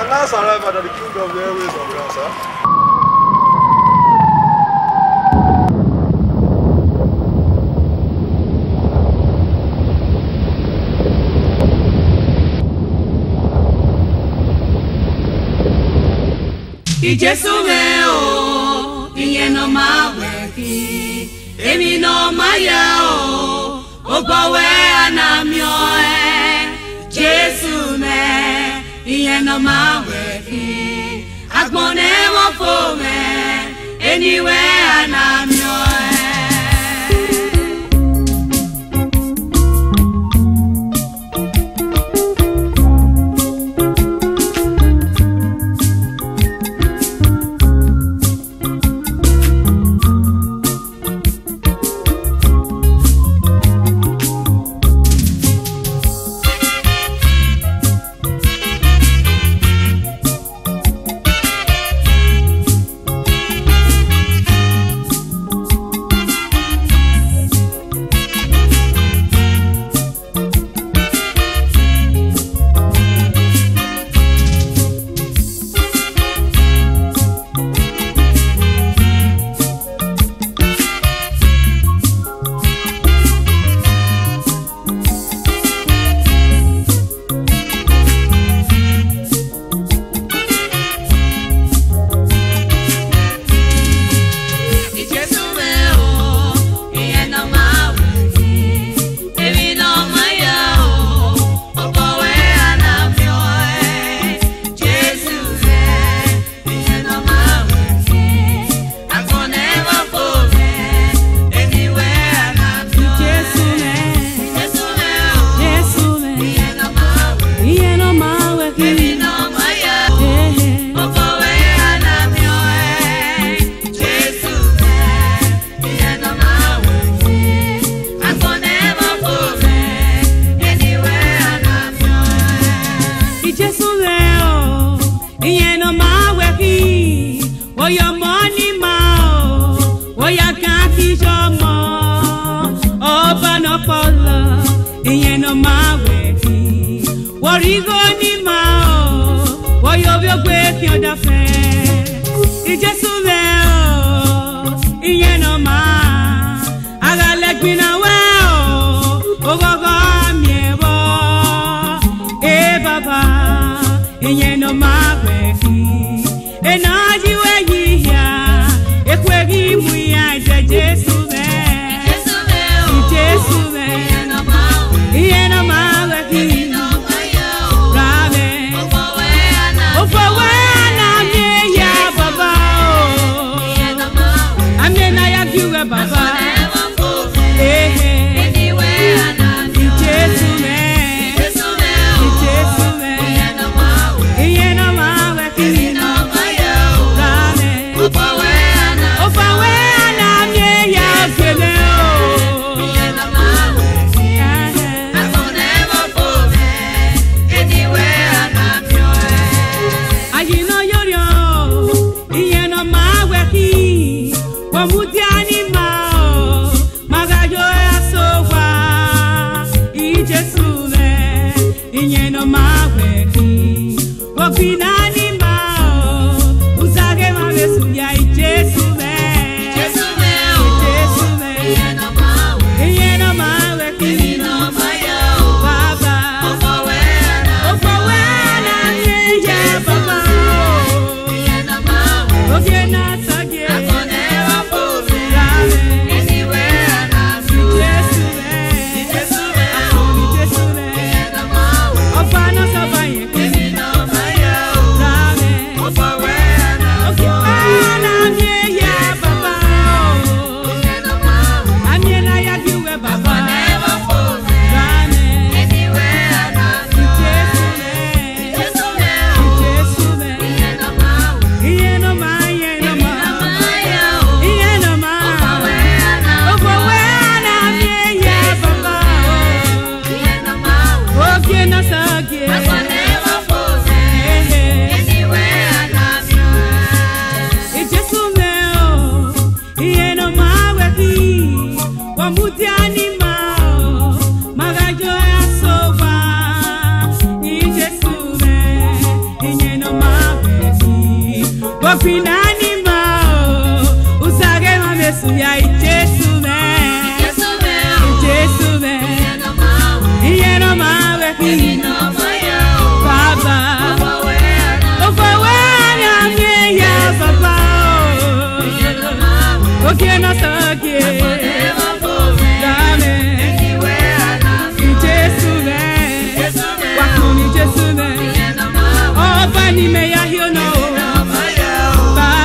last arrival at the King of the Airways of France, sir. Ijesu me o, iye no ma weki, emi no ma ya o, ogbawe anamio Jesu me, iye no ma weki, agbone mo fo me, anywhere anamio Bana finani mao usage mamesu ya Jesu me Yeno mawe Baba Ofawe ya Baba Okieno soke Dame Jesu me Wakuni Jesu me Ofa ni me ya hiono Baba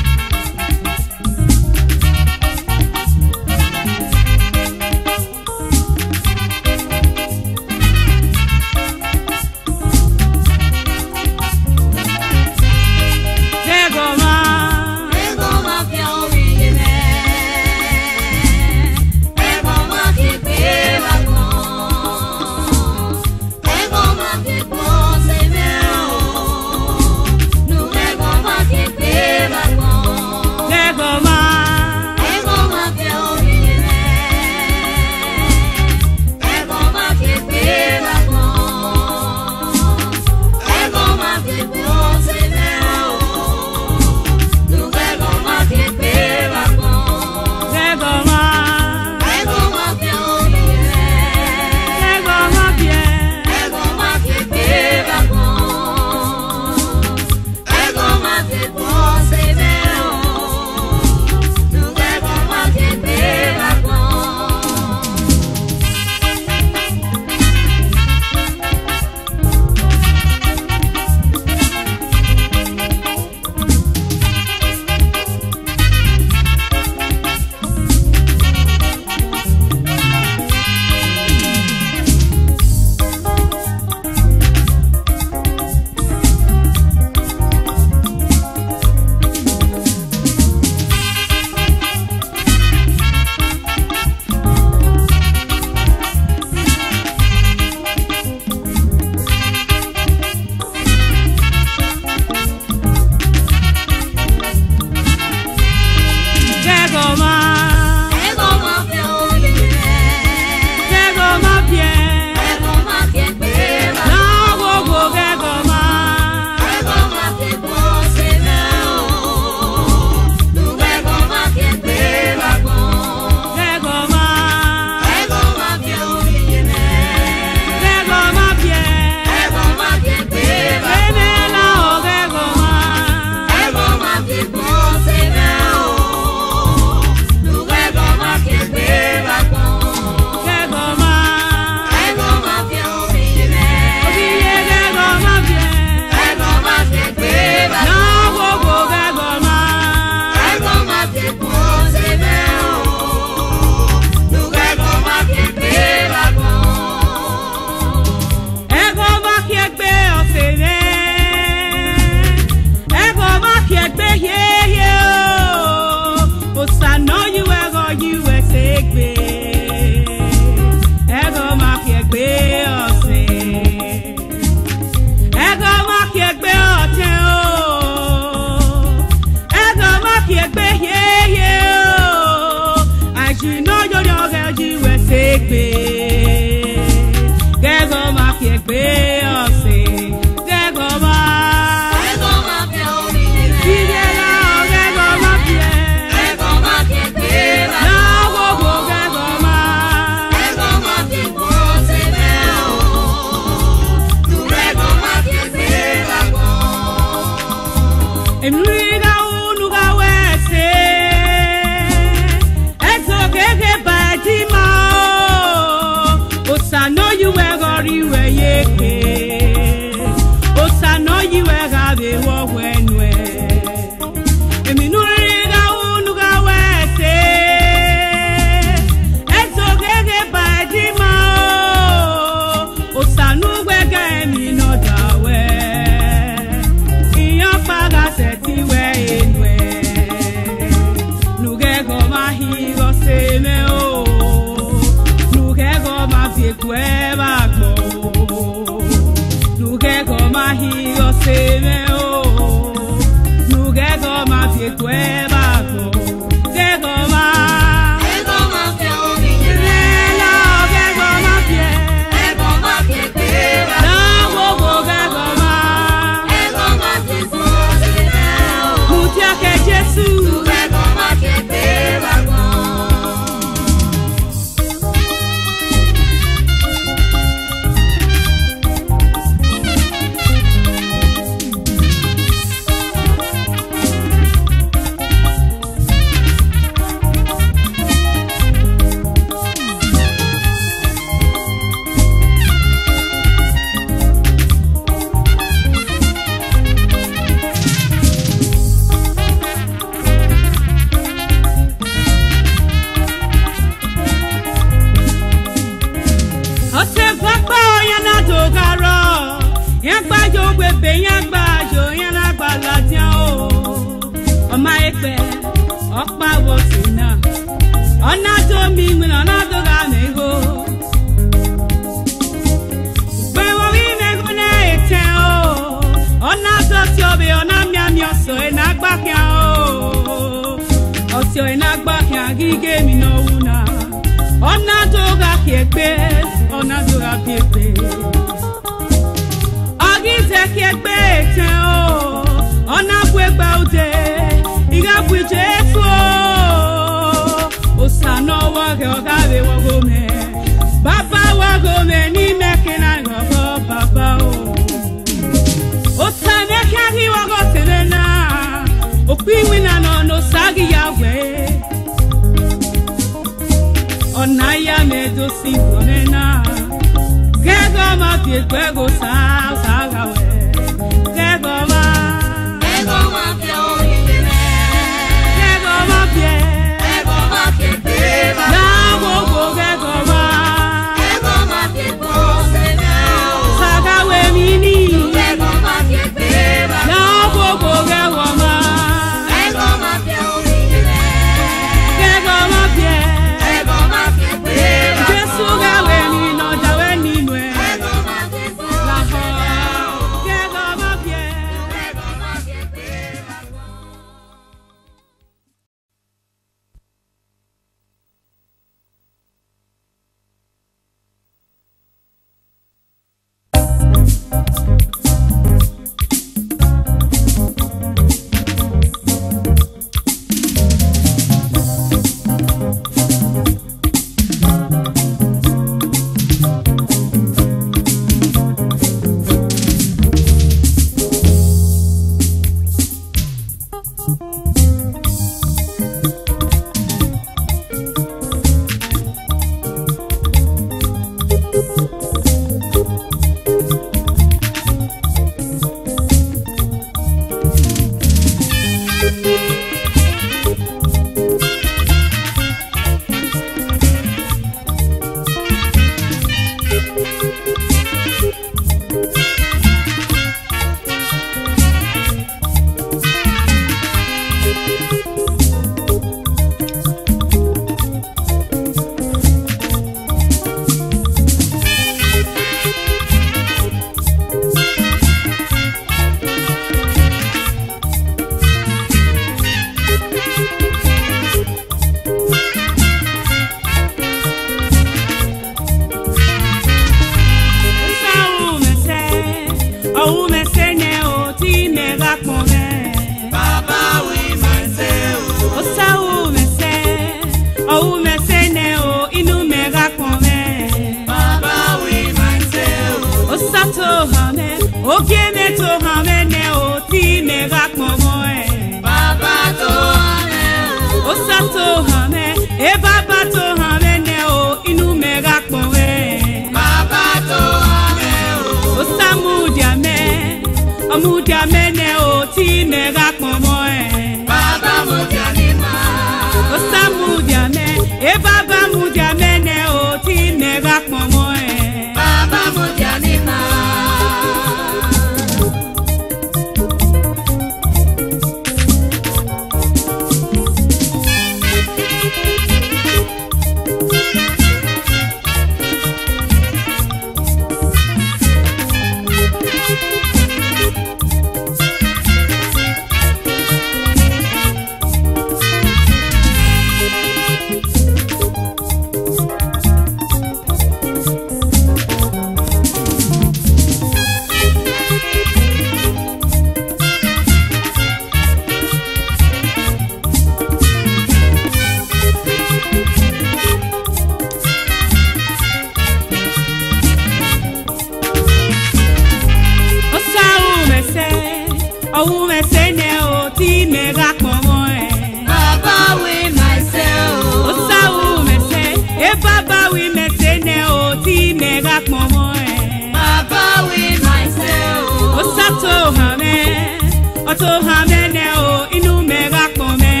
tó hamene o inú mẹ́ra pọ̀ mẹ́.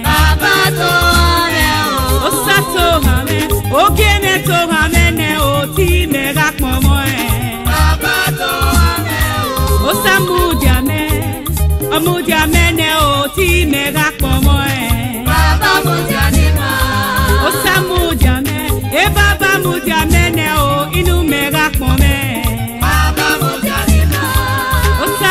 Bàbá tó hamẹ́ o. Ó sá tó hamẹ́, ògé mẹ́ tó hamene o tí mẹ́ra pọ̀ mọ́ ẹ̀. Bàbá tó hamẹ́ o. Ó sá múdìámẹ́, ọmúdìámẹ́nẹ́ o tí mẹ́ra pọ̀ mọ́ ẹ̀. Bàbá múdìánímọ̀. Ó sá múdìámẹ́, bàbá múdìámẹ́nẹ́ o inú mẹ́ra pọ̀ mẹ́. Bàbá múdìánímọ̀. Ó sá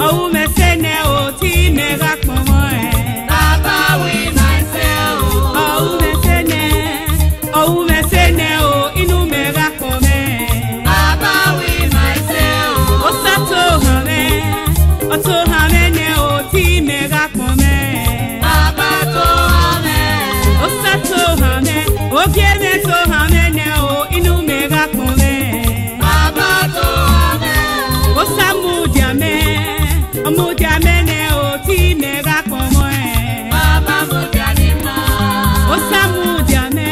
òwúmẹ́sẹ́ nẹ́ o tí mẹ́ra pọ̀ mọ́ ẹ̀. Bàbá wí máa ṣe o. Òwúmẹ́sẹ́ nẹ́ o inú mẹ́ra pọ̀ mẹ́. Bàbá wí máa ṣe o. Ó sá tó hamẹ́ nẹ́ o tí mẹ́ra pọ̀ mẹ́. Bàbá tó hamẹ́. Ó sá tó hamẹ́, ògé mẹ́ tó hamẹ́ nẹ́ o inú mẹ́ra pọ̀ mẹ́. Bàbá tó hamẹ́. Ó sá múdìámẹ́ nẹ́ o tí mẹ́ra pọ̀ mọ́ ẹ̀. Bàbá múdìánímọ̀. Ó sá múdìámẹ́,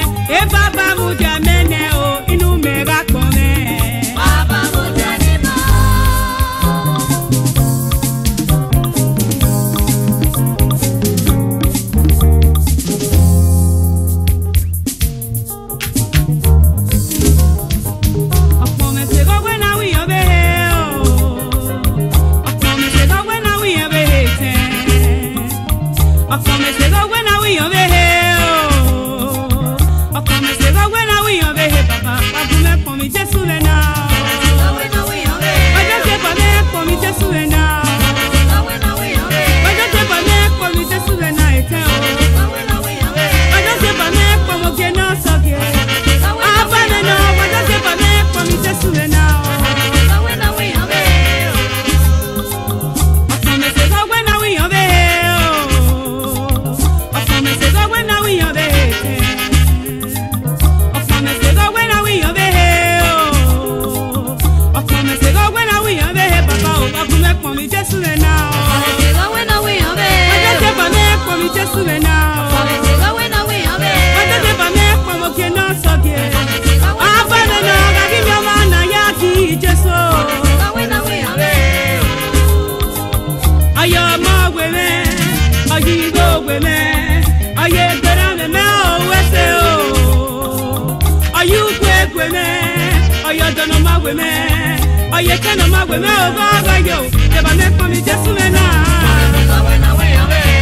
bàbá múdìámẹ́ nẹ́ o inú mẹ́ra pọ̀ mẹ́. Bàbá múdìánímọ̀. Ọ̀pọ̀ mẹ́sẹ̀ gọ́gbẹ́ náà wíyàn bẹ́ẹ̀ o. Ọ̀pọ̀ mẹ́sẹ̀ gọ́gbẹ́ náà wíyàn bẹ́ẹ̀ tẹ́. Ọ̀pọ̀ mẹ́sẹ̀ gọ́gbẹ́ náà wíyàn bẹ́ẹ̀ o. Ọ̀pọ̀ mẹ́sẹ̀ gọ́gbẹ́ náà wíyàn bẹ́ẹ̀ bàbá pàgùmẹ́ pọ̀ mi Jésù rẹ̀ náà. Ọjọ́ tẹ bà mẹ́ pọ̀ mi Jésù rẹ̀ náà. Ọjọ́ tẹ bà mẹ́ pọ̀ mi Jésù rẹ̀ náà ètẹ́ o. Ọjọ́ tẹ bà mẹ́ pọ̀ mo gé náà sọ̀gẹ̀. Abẹ́rẹ́ náà ọjọ́ tẹ bà mẹ́ pọ̀ mi Jésù rẹ̀ náà. Ọ̀pọ̀ mẹ́sẹ̀ gọ́gbẹ́ náà wíyàn bẹ́ẹ̀ o. Ọ̀pọ̀ mẹ́sẹ̀ gọ́gbẹ́ náà wíyàn bẹ́ẹ̀ tẹ́. Ọ̀pọ̀ mẹ́sẹ̀ gọ́gbẹ́ náà wíyàn bẹ́ẹ̀ o. Ọ̀pọ̀ mẹ́sẹ̀ gọ́gbẹ́ náà wíyàn bẹ́ẹ̀ bàbá o. Pàgùmẹ́ pọ̀ mi Jésù rẹ̀ náà. Ọjọ́ tẹ bà mẹ́ pọ̀ mi Jésù rẹ̀ náà. Ọjọ́ tẹ bà mẹ́ pọ̀ mo gé náà sọ̀gẹ̀. Abẹ́rẹ́ náà gàdí mi ọmọ náà yá kí Jésù. Ọyọ ọmọ wẹ̀mẹ́, ọyọ ìgbó wẹ̀mẹ́, ọyọ ìgbẹ́rẹ́ wẹ̀mẹ́ o wẹ́sẹ̀ o. Ọyọ ukwu wẹ̀mẹ́, ọyọ dọ̀nà ọmọ wẹ̀mẹ́, ọyọ kẹ́nà ọmọ wẹ̀mẹ́ o gbọ́gbọ́ yọ. Tẹ̀bà mẹ́ pọ̀ mi Jésù rẹ̀ náà.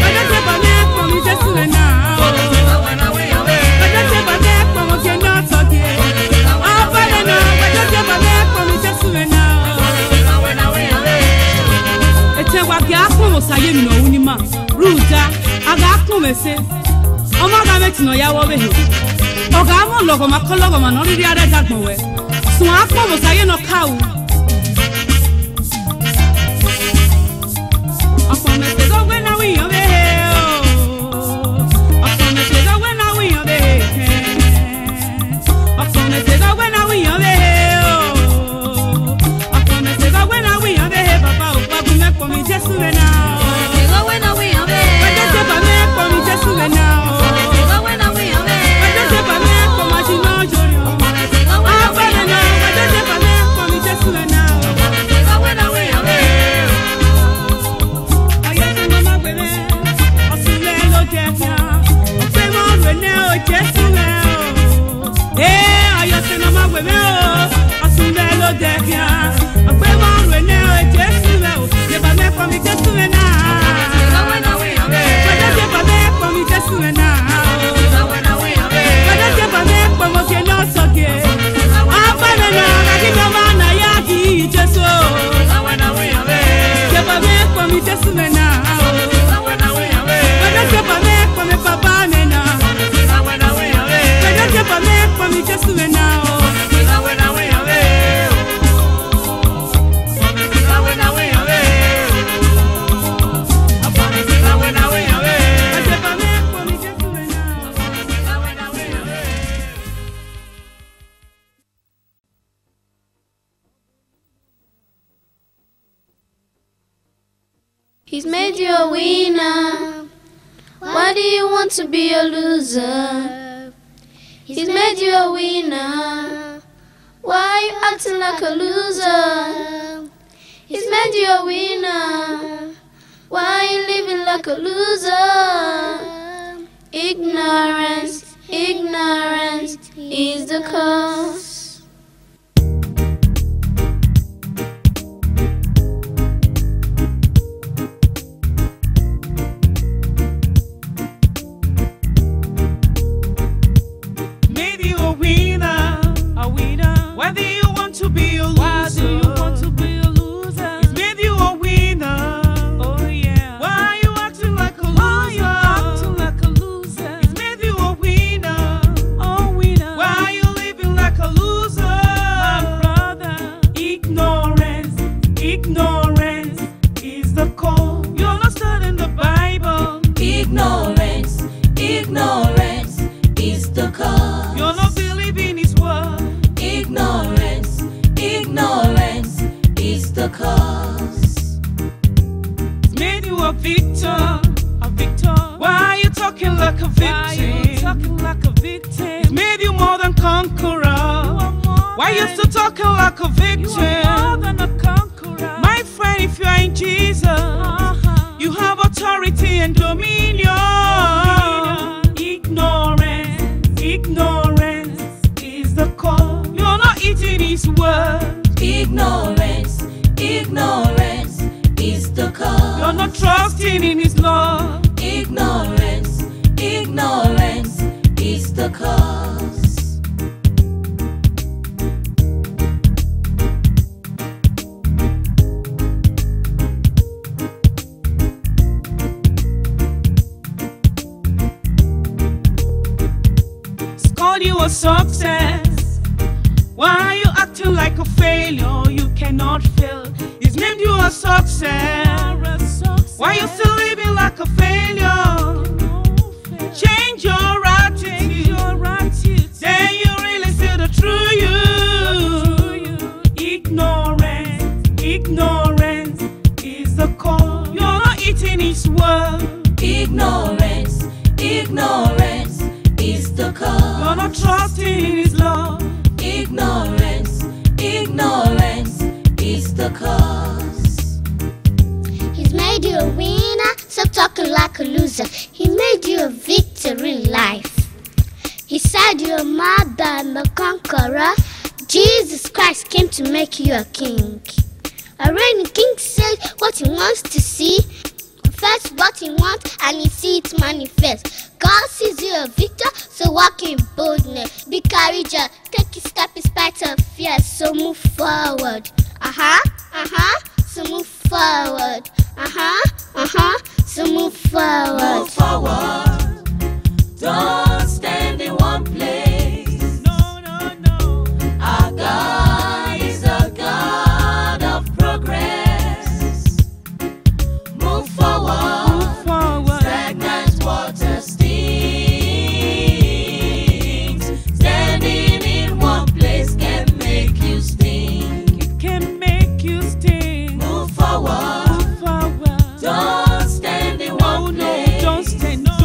Ọjọ́ tẹ̀bà mẹ́ pọ̀ mi Jésù rẹ̀ náà. Ọjọ́ tẹ̀bà mẹ́ pọ̀ mo gé náà sọ̀gẹ̀. Abẹ́rẹ́ náà ọjọ́ tẹ̀bà mẹ́ pọ̀ mi Jésù rẹ̀ náà. Ete wa ga akpọm saye mi na wuni ma ruda aga akpọm ese ọmọ ga meti na ya wobe he ọga amọ lọgọ ma kọlọgọ ma na ọrịrị ara dagbọn we sun akpọm saye na kawu ọpọ mẹsẹ gọgbẹ na wiyan be he o ọpọ mẹsẹ gọgbẹ na wiyan be he kẹ ọpọ mẹsẹ gọgbẹ na wiyan be he o ọpọ mẹsẹ gọgbẹ na wiyan be he baba o pọ mẹpọ mi Jésù rẹ̀ náà. Ọjọ́ tẹ bà mẹ́ pọ̀ mi Jésù rẹ̀ náà. Ọjọ́ tẹ bà mẹ́ pọ̀ ma ṣì náà jòrò. Abẹ́rẹ́ náà ọjọ́ tẹ bà mẹ́ pọ̀ mi Jésù rẹ̀ náà. Ọyọ́ tí mo máa gbẹ̀mẹ́, ọ̀sùn rẹ̀ ló jẹ fíà. Ọ̀pẹ́ mọ́ rẹ̀ náà ò Jésù rẹ̀ o. Ọyọ́ tí mo máa gbẹ̀mẹ́ o, ọ̀sùn rẹ̀ ló jẹ fíà. Ọ̀pẹ́ mọ́ rẹ̀ náà ò Jésù rẹ̀ o. Tẹ bà mẹ́ pọ̀ mi Jésù rẹ̀ náà. Ọjọ́ tẹ bà mẹ́ pọ̀ mi Jésù rẹ̀ náà. Ọjọ́ tẹ bà mẹ́ pọ̀ mo gé náà sọ̀gẹ̀. Abẹ́rẹ́ náà gàdí mi ọmọ náà yá kí Jésù. Tẹ bà mẹ́ pọ̀ mi Jésù rẹ̀ náà. Ọjọ́ tẹ bà mẹ́ pọ̀ mi bàbá mi náà. Ọjọ́ tẹ bà mẹ́ pọ̀ mi Jésù rẹ̀ náà. He's made you a winner. Why do you want to be a loser? He's made you a winner. Why are you acting like a loser? He's made you a winner. Why are you living like a loser? Ignorance, ignorance is the cause. Made you a winner, a winner. Whether you want to be a loser, He's made you a winner. Oh yeah. Why are you acting like a loser? He's made you a winner. Oh winner. Why are you living like a loser? My brother. Ignorance, ignorance is the cause. You're not studying the Bible. Ignorance, ignorance is the cause. You're not believing His word. Ignorance, ignorance is the cause. He's made you a victor, a victor. Why are you talking like a victim? He's made you more than conqueror. Why you still talking like a victim? My friend, if you are in Jesus, you have authority and dominion. Ignorance, ignorance is the cause. You're not eating His word. Ignorance, ignorance is the cause. You're not trusting in His love. Ignorance, ignorance is the cause. He's called you a success. Why are you acting like a failure? You cannot fail. He's named you a success. Why you still living like a failure? Change your attitude. Then you really see the true you. Ignorance, ignorance is the cause. You're not eating His word. Ignorance, ignorance is the cause. You're not trusting in His love. Ignorance, ignorance is the cause. He's made you a winner, stop talking like a loser. He made you a victor in life. He said you're more than a conqueror. Jesus Christ came to make you a king. A reigning king says what he wants to see. Confess what he wants and you see it manifest. God sees you a victor, so walk in boldness. Be courageous, take a step in spite of fear, so move forward. So move forward. So move forward. Move forward, don't stand in one place. No, no, no. Our God is a God of progress. Move forward, Move forward. stagnant water stinks. Standing in one place can make you stink. It can make you sting. Move forward, Move forward. don't stand in No, one no, place. don't stay. No,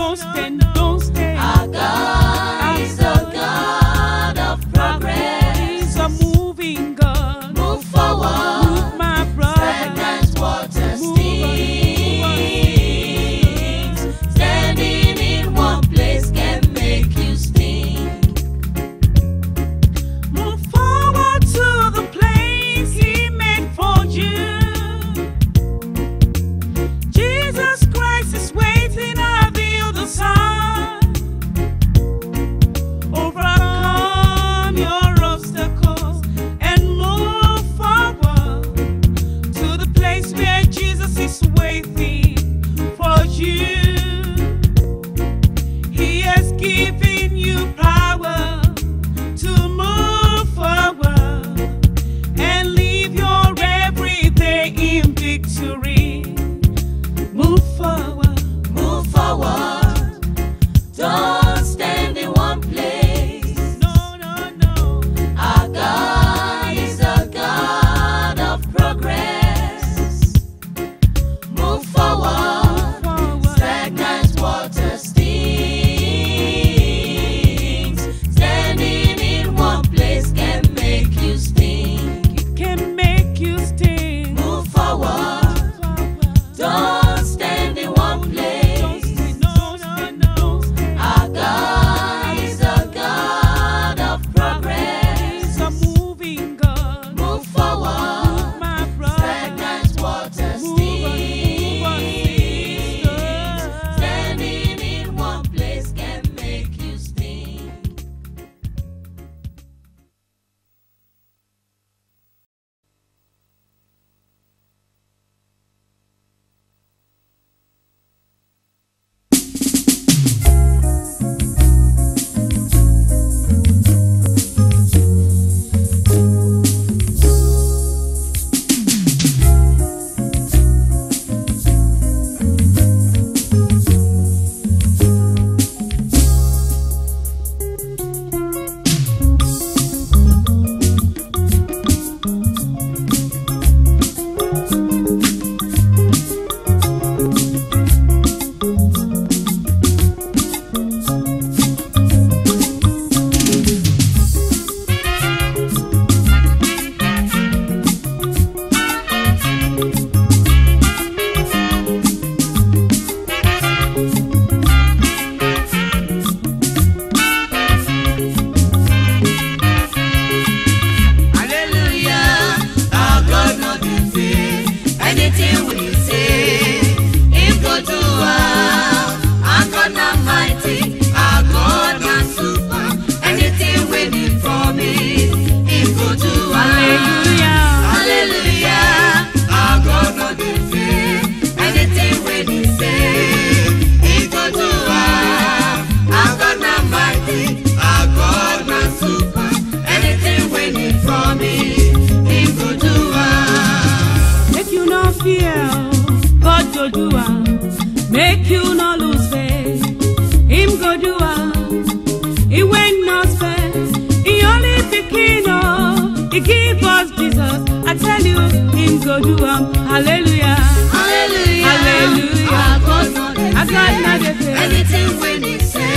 tell you, him go do hallelujah. Hallelujah. Hallelujah. Our God not dey Our God not dey fail. fail. Anything when he say,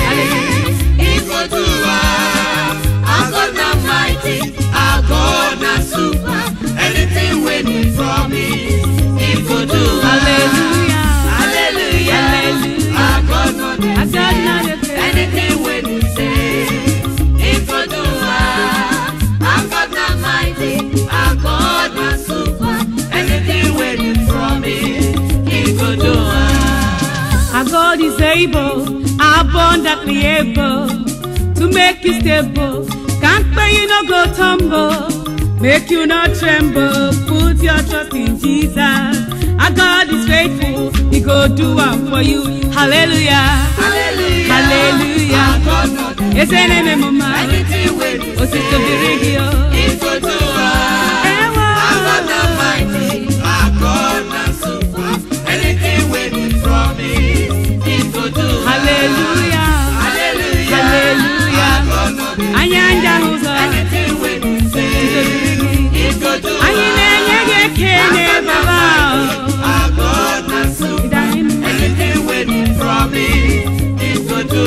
he go do our God not mighty, our God not super. Anything when he promise, he go do Hallelujah. Hallelujah. Hallelujah. Our God not dey Our God not dey fail. fail. Anything when he say, he go do our God not mighty, our God not super. Anything when he promise, he go do Our God is able, abundantly able to make you stable. Can't pay you no go tumble, make you not tremble. Put your trust in Jesus. Our God is faithful, he go do one for you. Hallelujah. Hallelujah. Hallelujah. Our God not dey Ese neme mama, anything when he osito birigio. he go do Ewa. our God not mighty, our God not super. Anything when he promise, he go do Hallelujah. Hallelujah. Hallelujah. Our God not dey Anyanja huzo, anything when he osito say, birigi. he go do Anyị na-enye gị ekele baba. our God not super. Anything when he promise, he go do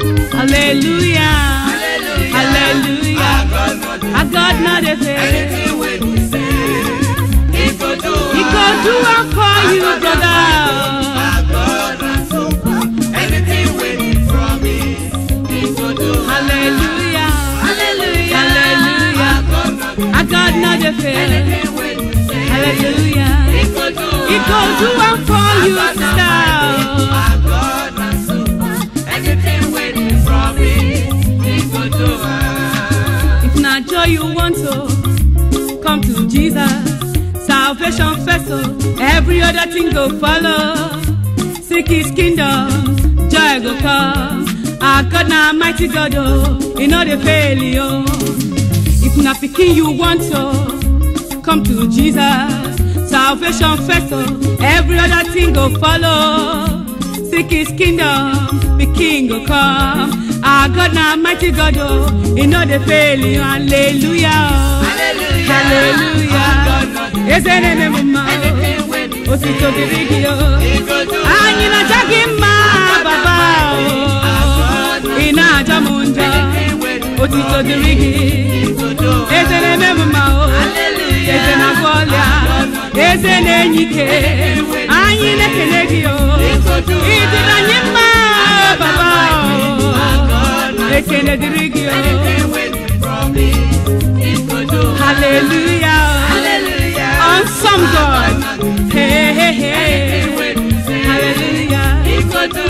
Hallelujah. Hallelujah. Our God not dey fail. anything when he say, he go do He go do one for you, brother. our God not super. Anything when he promise, he go do Hallelujah. Hallelujah. Hallelujah. Our God not dey fail. Anything when he say, Hallelujah. he go do He go do one for you, sister. our God not super. Anything when he promise, he go do If not joy you want to, come to Jesus. Salvation first, oh, every other thing go follow. Seek his kingdom, joy go come. Our God na mighty God, oh, he no dey fail you. If na pikin you want to, come to Jesus. Salvation first, oh, every other thing go follow. Seek his kingdom, the king go come. Our God na mighty God, oh, he no dey fail you. Hallelujah. Hallelujah. Eze neme mama, osito birigi oh. Anyị na jagi mma baba oh. Ina jamunja, osito birigi. Eze neme mama oh. Eze na golia, eze nenyike. Anyị nekele gị oh. Idina nyimma baba oh. Ekele diri gị oh. Hallelujah. Awesome God. Hey, hey, hey. Hallelujah. He go do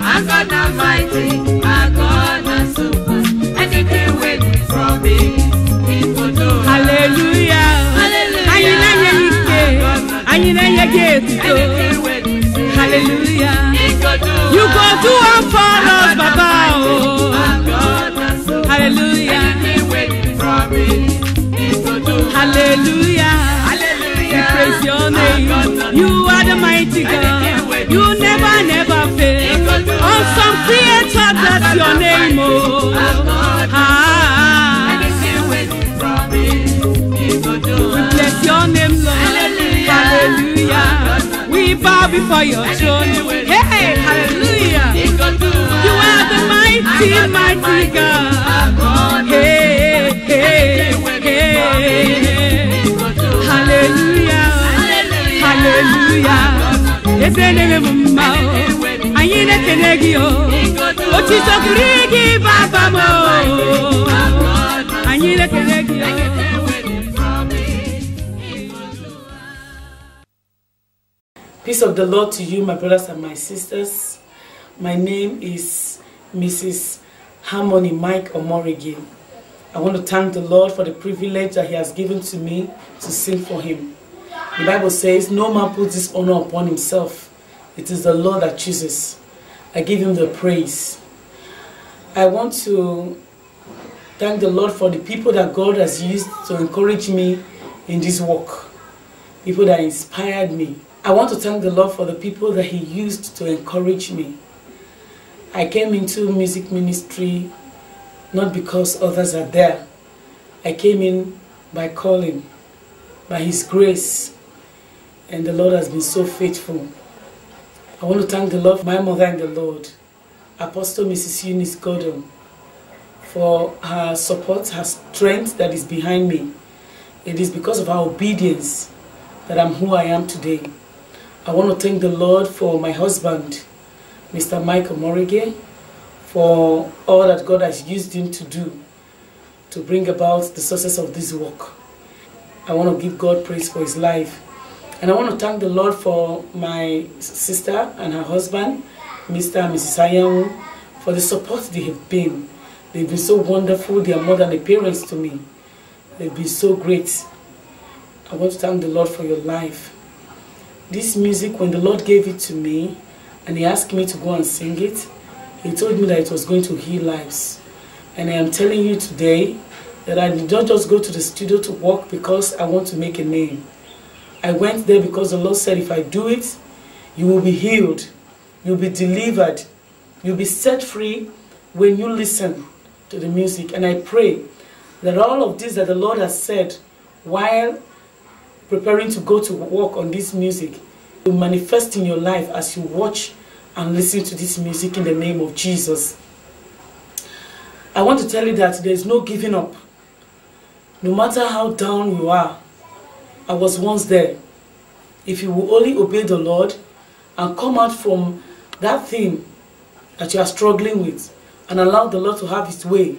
our God not mighty, our God not super. Anything when he promise, he go do Hallelujah. Anyị na-enye gị ike. Anyị na-enye gị etuto. anything when he say, Hallelujah. he go do You go do all for us, Baba. Oh. our God not super. Hallelujah. Anything when he promise, he go do Hallelujah. We praise your name. You are the mighty God. You never, never fail. Awesome creator, that's your name. Oh. Ah. anything when he promise, he go do We bless your name, Lord. Hallelujah. We bow before your throne. Hey, hallelujah. he go do You are the mighty, mighty God. Hey, hey, hey. Hallelujah. Hallelujah. Eze neme mma o. Anyị na-ekele gị o. Otito pụrụ gị baba m o. Anyị na-ekele gị o. Peace of the Lord to you, my brothers and my sisters. My name is Mrs. Harmony Mike Omorigi. I want to thank the Lord for the privilege that He has given to me to sing for Him. The Bible says, no man puts this honor upon himself. It is the Lord that chooses. I give Him the praise. I want to thank the Lord for the people that God has used to encourage me in this work. People that inspired me. I want to thank the Lord for the people that He used to encourage me. I came into music ministry not because others are there. I came in by calling, by His grace, and the Lord has been so faithful. I want to thank the Lord for my mother in the Lord, Apostle Mrs. Eunice Gordon, for her support, her strength that is behind me. It is because of her obedience that I'm who I am today. I want to thank the Lord for my husband, Mr. Michael Morige, for all that God has used him to do to bring about the success of this work. I want to give God praise for his life. And I want to thank the Lord for my sister and her husband, Mr. and Mrs. Ayamu, for the support they have been. They've been so wonderful. They are more than the parents to me. They've been so great. I want to thank the Lord for your life. This music, when the Lord gave it to me, and He asked me to go and sing it, He told me that it was going to heal lives. And I am telling you today that I did not just go to the studio to work because I want to make a name. I went there because the Lord said, if I do it, you will be healed, you'll be delivered, you'll be set free when you listen to the music. And I pray that all of this that the Lord has said while preparing to go to work on this music will manifest in your life as you watch and listen to this music in the name of Jesus. I want to tell you that there is no giving up. No matter how down you are, I was once there. If you will only obey the Lord and come out from that thing that you are struggling with and allow the Lord to have His way,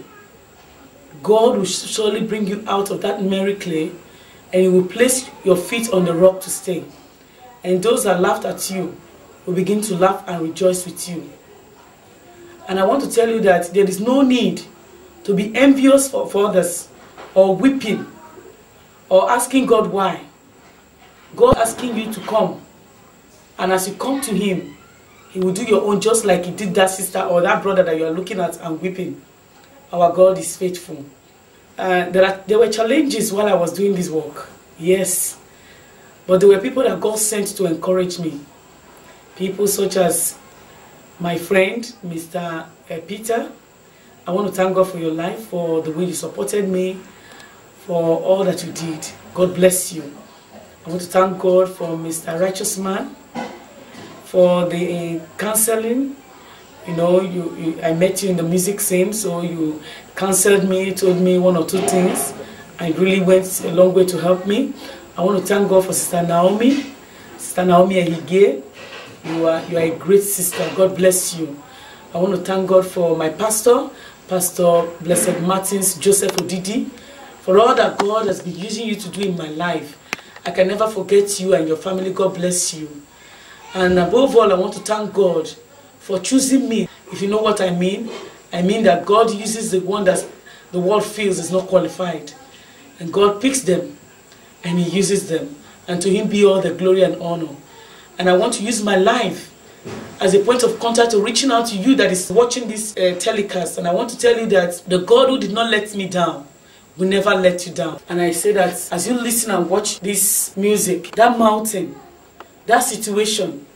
God will surely bring you out of that merry clay, and He will place your feet on the rock to stay. And those that laughed at you will begin to laugh and rejoice with you. And I want to tell you that there is no need to be envious for others, or weeping, or asking God why. God asking you to come. And as you come to Him, He will do your own just like He did that sister or that brother that you are looking at and weeping. Our God is faithful. There were challenges while I was doing this work. Yes. But there were people that God sent to encourage me. People such as my friend, Mr. Peter. I want to thank God for your life, for the way you supported me, for all that you did. God bless you. I want to thank God for Mr. Righteous Man, for the counseling. You know, I met you in the music scene, so you counseled me, told me one or two things, and really went a long way to help me. I want to thank God for Sister Naomi. Sister Naomi Ahige, you are a great sister. God bless you. I want to thank God for my pastor, Pastor Blessed Martins Joseph Odidi, for all that God has been using you to do in my life. I can never forget you and your family. God bless you. And above all, I want to thank God for choosing me. If you know what I mean that God uses the one that the world feels is not qualified. And God picks them and He uses them. And to Him be all the glory and honor. And I want to use my life as a point of contact to reaching out to you that is watching this telecast. And I want to tell you that the God who did not let me down will never let you down. And I say that as you listen and watch this music, that mountain, that situation,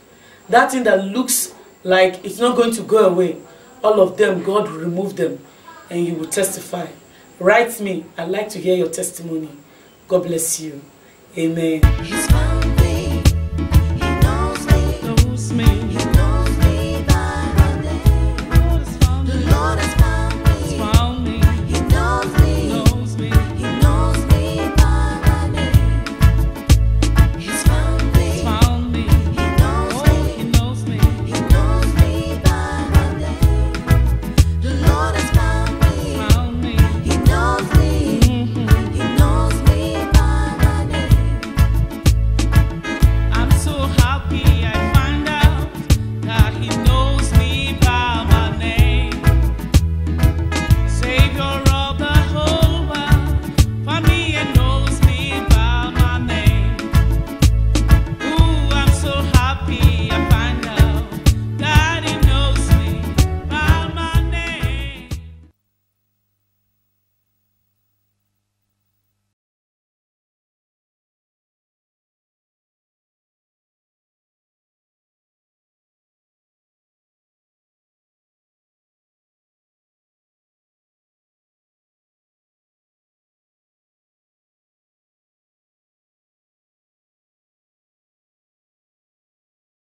that thing that looks like it's not going to go away, all of them, God will remove them and you will testify. Write me. I'd like to hear your testimony. God bless you. Amen.